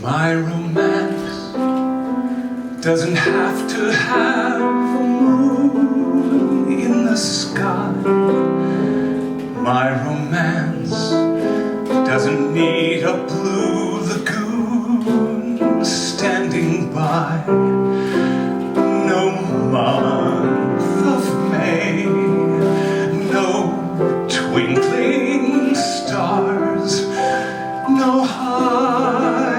My romance doesn't have to have a moon in the sky. My romance doesn't need a blue lagoon standing by. No month of May, no twinkling stars, no hideaway,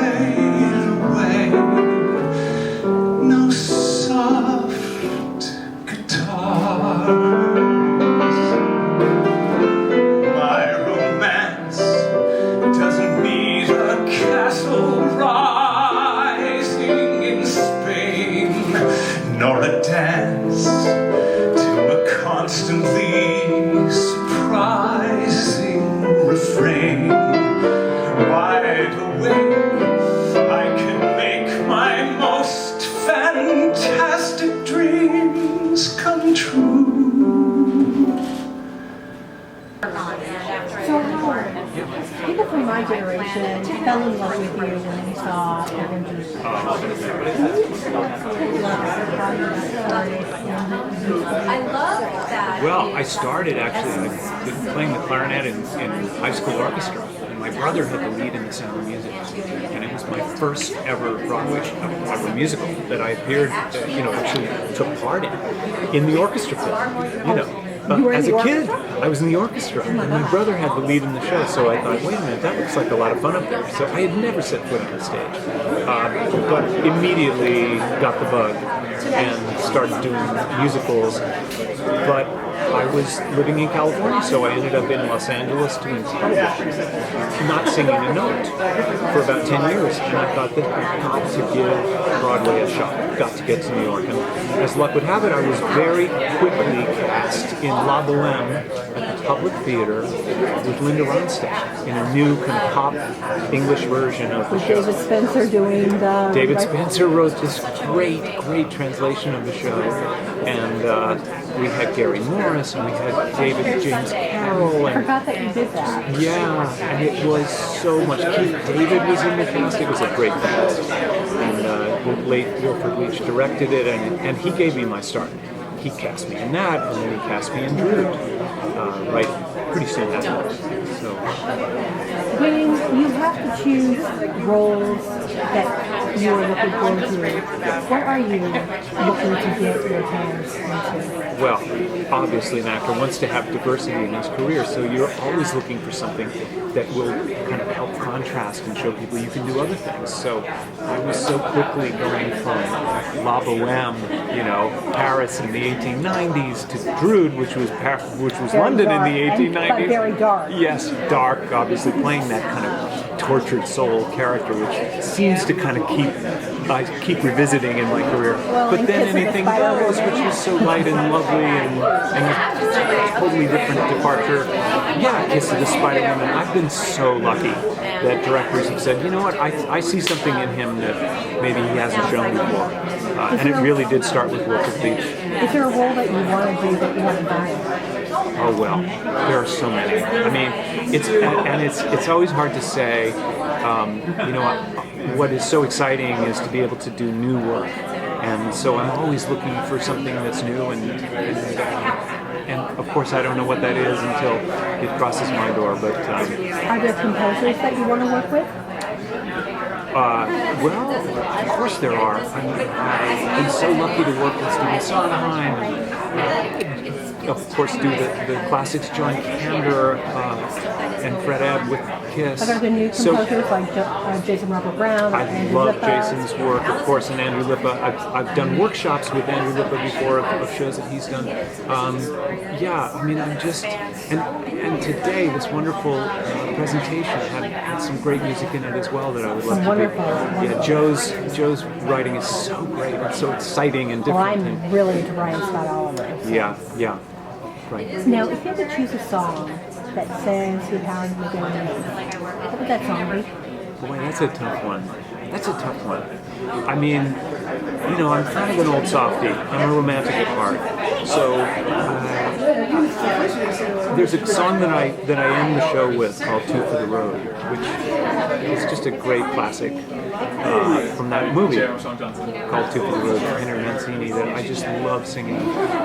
no soft guitars. My romance doesn't need a castle rising in Spain, nor a dance to a constantly surprising refrain. Wide awake, I can make my most fantastic dreams come true. So Howard, people from my generation fell in love with you when they saw Edwin Drood. I love that. Well, I started actually playing the clarinet in high school orchestra. And my brother had the lead in The Sound of Music, and it was my first ever Broadway musical that I appeared, actually took part in the orchestra film. As a kid, I was in the orchestra, and my brother had the lead in the show, so I thought, wait a minute, that looks like a lot of fun up there. So I had never set foot on the stage, but immediately got the bug and started doing musicals. But I was living in California, so I ended up in Los Angeles doing television, not singing a note for about 10 years, and I thought that I've got to give Broadway a shot, got to get to New York, and as luck would have it, I was very quickly cast in La Boheme at the Public Theater with Linda Ronstadt in a new kind of pop English version of the show. David Spencer doing the... David Spencer wrote this great translation of the show, and we had Gary Morris, and we had David James Carroll. I forgot that you did that. Yeah, and it was so much. Keith David was in the cast. It was a great cast. And the late Wilford Leach directed it, and he gave me my start. He cast me in that, and then he cast me in Drood, right pretty soon after. So, When you have to choose roles that you are looking forward to, what are you looking to get your hands into? well, obviously an actor wants to have diversity in his career, so you're always looking for something that will kind of help contrast and show people you can do other things. So I was so quickly going from La Boheme, Paris in the 1890s, to Drood, which was London dark, in the 1890s. But very dark. Yes, dark, obviously playing that kind of tortured soul character, which seems to kind of keep revisiting in my career. Well, but then Anything Goes, which was so light and lovely and a totally different departure. Yeah, Kiss of the Spider Woman. I've been so lucky that directors have said, you know what, I see something in him that maybe he hasn't shown before. And it really did start with Wilford Leach. Is there a role that you want to do that you haven't done? Oh well, there are so many. I mean, it's always hard to say. What is so exciting is to be able to do new work, and so I'm always looking for something that's new, and of course I don't know what that is until it crosses my door. But are there composers that you want to work with? Well, of course there are. I've been so lucky to work with Stephen Sondheim. Of course, do the classics, John Kander and Fred Ebb with Kiss. Are there the new composers like Jason Robert Brown? I love Jason's work, of course, and Andrew Lippa. I've done workshops with Andrew Lippa before of shows that he's done. I'm just and today this wonderful presentation had some great music in it as well that I would love to be. Yeah, Joe's writing is so great and so exciting and different. Well, I'm really into Ryan Scott Oliver. So. Yeah. Right. Now, if you had to choose a song that says who Howard McGillin, what would that song be? Boy, that's a tough one. I mean, I'm kind of an old softie. I'm a romantic at heart. So there's a song that I end the show with called "Two for the Road," which It's just a great classic from that movie called Two for the Road by Henry Mancini that I just love singing,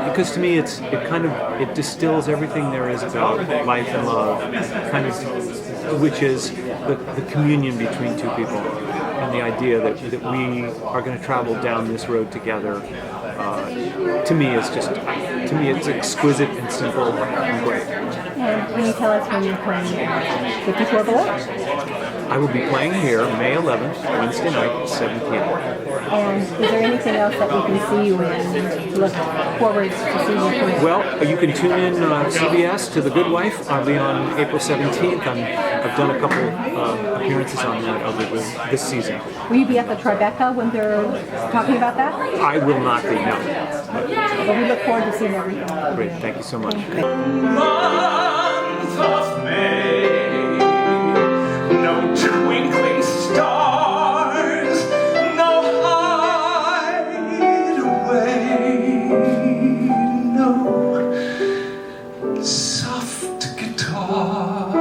because to me it distills everything there is about life and love, which is the communion between two people, and the idea that we are going to travel down this road together. To me, it's exquisite and simple and great. And can you tell us when you're playing at 54 Below? I will be playing here May 11th, Wednesday night at 7 p.m. And is there anything else that we can see you in to look forward to see you play? Well, you can tune in CBS to The Good Wife. I'll be on April 17th. I've done a couple appearances on that over this season. Will you be at the Tribeca when they're talking about that? I will not be, no. But we look forward to seeing everything. Great, thank you so much. Month of May, no twinkling stars, no hideaway, no soft guitars.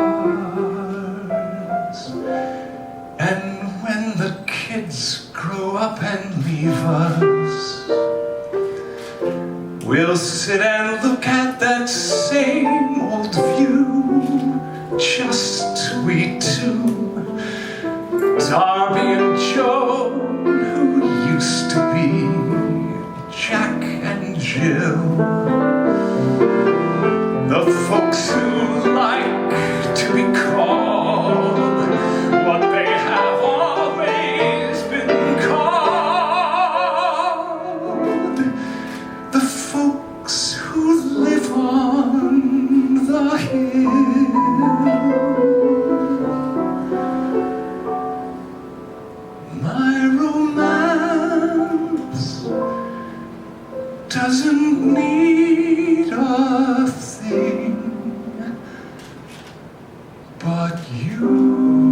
And when the kids grow up and leave us, we'll sit and look at that same old view, just we two, Darby and Joan, who used to be Jack and Jill, the folks who like to be called what they have always been called, the folks who live on the hill. My romance doesn't need a thing but you.